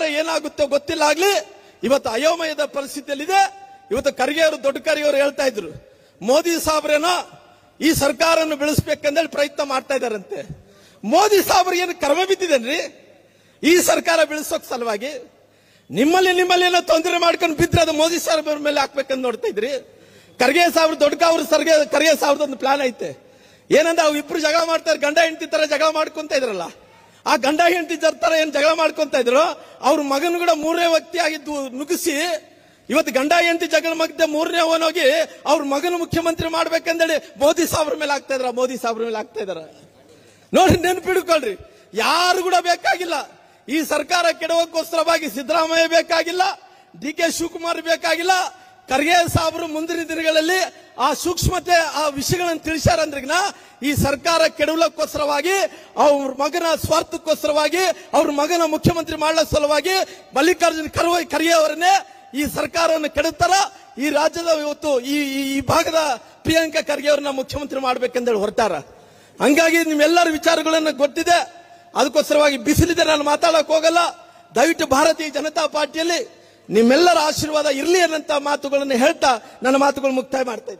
ಸರ್ಕಾರ ಏನಾಗುತ್ತೋ ಗೊತ್ತಿಲ್ಲ ಆಗ್ಲಿ ಇವತ್ತು ಅಯೋಮಯದ ಪರಿಸ್ಥಿತಿಯಲ್ಲಿದೆ. ಇವತ್ತು ಖರ್ಗೆ ಅವರು ದೊಡ್ಡ ಖರ್ಗೆ ಅವರು ಹೇಳ್ತಾ ಇದ್ರು, ಮೋದಿ ಸಾಹೇಬ್ರೇನೋ ಈ ಸರ್ಕಾರವನ್ನು ಬೆಳೆಸಬೇಕಂದೇಳಿ ಪ್ರಯತ್ನ ಮಾಡ್ತಾ ಇದಾರಂತೆ. ಮೋದಿ ಸಾಹೇಬ್ರಿಗೆ ಏನು ಕರ್ಮ ಬಿದ್ದಿದೇನ್ರಿ ಈ ಸರ್ಕಾರ ಬೆಳೆಸೋಕ್ ಸಲುವಾಗಿ? ನಿಮ್ಮಲ್ಲಿ ಏನೋ ತೊಂದರೆ ಮಾಡ್ಕೊಂಡು ಬಿದ್ರೆ ಅದು ಮೋದಿ ಸಾಹೇಬ್ರ ಮೇಲೆ ಹಾಕ್ಬೇಕಂತ ನೋಡ್ತಾ ಇದ್ರಿ. ಖರ್ಗೆ ಸಾಹೇಬ್ರು ದೊಡ್ಡ ಅವರು ಖರ್ಗೆ ಸಾಹೇಬ್ರದೊಂದು ಪ್ಲಾನ್ ಐತೆ. ಏನಂದ್ರೆ ಅವು ಇಬ್ರು ಜಗಳ ಮಾಡ್ತಾರೆ, ಗಂಡ ಹೆಂಡತಿ ತರ ಜಗಳ ಮಾಡ್ಕೊಂತ ಇದ್ರಲ್ಲ, ಆ ಗಂಡ ಹೆಂಡತಿ ತರ ಏನ್ ಜಗಳ ಮಾಡ್ಕೊಂತ ಇದ್ರು, ಅವ್ರ ಮಗನು ಕೂಡ ಮೂರನೇ ವ್ಯಕ್ತಿ ಆಗಿದ್ದು ನುಗ್ಗಿಸಿ ಇವತ್ತು ಗಂಡ ಹೆಂಡತಿ ಜಗಳ ಮಧ್ಯೆ ಮೂರನೇ ಹೋಗಿ ಅವ್ರ ಮಗನು ಮುಖ್ಯಮಂತ್ರಿ ಮಾಡ್ಬೇಕಂದೇಳಿ ಮೋದಿ ಸಾಹೇಬ್ರ ಮೇಲೆ ಆಗ್ತಾ ಇದ್ರ ಮೋದಿ ಸಾಹೇಬ್ರ ಮೇಲೆ ಆಗ್ತಾ ಇದಾರ. ನೋಡಿ, ನೆನ್ಪಿಡ್ಕೊಳ್ರಿ, ಯಾರು ಕೂಡ ಬೇಕಾಗಿಲ್ಲ ಈ ಸರ್ಕಾರ ಕೆಡವಕ್ಕೋಸ್ಕರವಾಗಿ. ಸಿದ್ದರಾಮಯ್ಯ ಬೇಕಾಗಿಲ್ಲ, ಡಿ ಕೆ ಶಿವಕುಮಾರ್ ಬೇಕಾಗಿಲ್ಲ. ಖರ್ಗೆ ಸಾಹೇಬರು ಮುಂದಿನ ದಿನಗಳಲ್ಲಿ ಆ ಸೂಕ್ಷ್ಮತೆ ಆ ವಿಷಯಗಳನ್ನು ತಿಳಿಸ್ಯಾರಂದ್ರಿಗಿನ ಈ ಸರ್ಕಾರ ಕೆಡವಲಕ್ಕೋಸ್ಕರವಾಗಿ, ಅವ್ರ ಮಗನ ಸ್ವಾರ್ಥಕ್ಕೋಸ್ಕರವಾಗಿ, ಅವ್ರ ಮಗನ ಮುಖ್ಯಮಂತ್ರಿ ಮಾಡಲ ಸಲುವಾಗಿ ಮಲ್ಲಿಕಾರ್ಜುನ ಖರ್ಗೆ ಅವರನ್ನೇ ಈ ಸರ್ಕಾರವನ್ನು ಕೆಡುತ್ತಾರ. ಈ ರಾಜ್ಯದ ಇವತ್ತು ಈ ಭಾಗದ ಪ್ರಿಯಾಂಕಾ ಖರ್ಗೆ ಅವ್ರನ್ನ ಮುಖ್ಯಮಂತ್ರಿ ಮಾಡ್ಬೇಕಂದೇಳಿ ಹೊರಟಾರ. ಹಂಗಾಗಿ ನಿಮ್ಮೆಲ್ಲರ ವಿಚಾರಗಳನ್ನ ಗೊತ್ತಿದೆ, ಅದಕ್ಕೋಸ್ಕರವಾಗಿ ಬಿಸಿಲಿದೆ, ನಾನು ಮಾತಾಡಕ್ ಹೋಗಲ್ಲ. ದಯವಿಟ್ಟು ಭಾರತೀಯ ಜನತಾ ಪಾರ್ಟಿಯಲ್ಲಿ ನಿಮ್ಮೆಲ್ಲರ ಆಶೀರ್ವಾದ ಇರಲಿ ಅನ್ನಂತ ಮಾತುಗಳನ್ನು ಹೇಳ್ತಾ ನನ್ನ ಮಾತುಗಳು ಮುಕ್ತಾಯ ಮಾಡ್ತಾ ಇದ್ದೀನಿ.